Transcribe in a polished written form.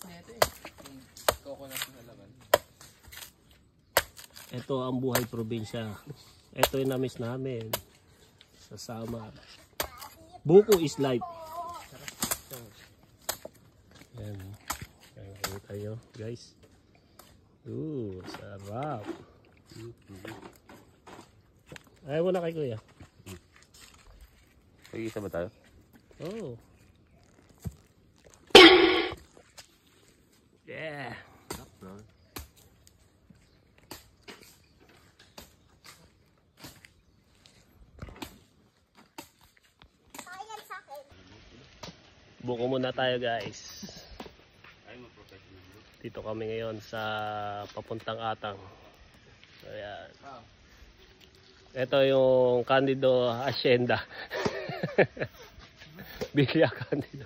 nito eh. Yung coconut na laman. Ito ang buhay probinsya. Ito yung na-miss namin sa summer. Buko is life. Yan. Ayan tayo guys. Sarap. Ayaw mo na kay kuya. Pag-isa ba tayo? Oh. Yeah. Buko muna tayo guys. Dito kami ngayon sa papuntang Atang. Ayan. Ito yung Candido Hacienda. Villa Candido.